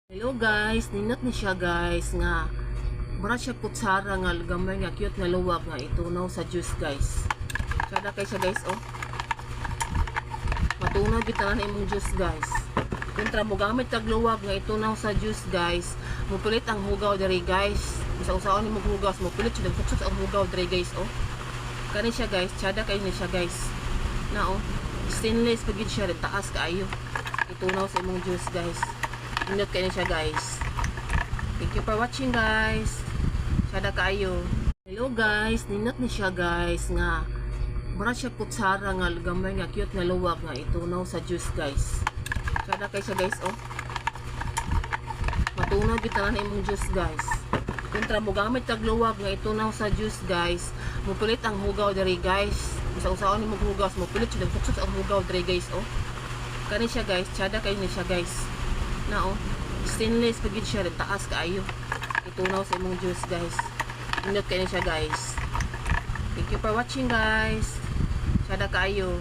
Hello guys, ninot ni siya guys nga mura siya kutsara nga gamay nga cute nga luwag nga itunaw sa juice guys. Kada kay siya guys oh. Matunaw gyud tanan imong juice guys. Kontra mo gamit tag luwag nga itunaw sa juice guys. Mupilit ang hugaw diri guys. Usa-usaon nimo hugaw, mupilit jud ang hugaw diri guys oh. Kani siya guys, kada kay ni siya guys. Na oh, stainless pagid siya rin taas kaayo. Itunaw sa imong juice guys. Nindot kayo siya guys. Thank you for watching guys. Sada kayo. Hello guys, nindot ni siya guys nga mura siya kutsara nga gamay nga cute nga luwag nga itunaw sa juice guys. Sada kayo siya guys oh. Matunaw gyud tanan imong juice guys. Kontra mo gamit tag luwag nga itunaw sa juice guys. Mupilit ang hugaw diri guys. Usa-usaon nimo hugaw, mupilit jud ang hugaw diri guys oh. Kani siya guys, sada kayo ni siya guys. Na oh, stainless pagid siya rin taas kaayo. Itunaw sa imong juice guys. Nindot kayo siya guys. Thank you for watching guys. Sada kayo.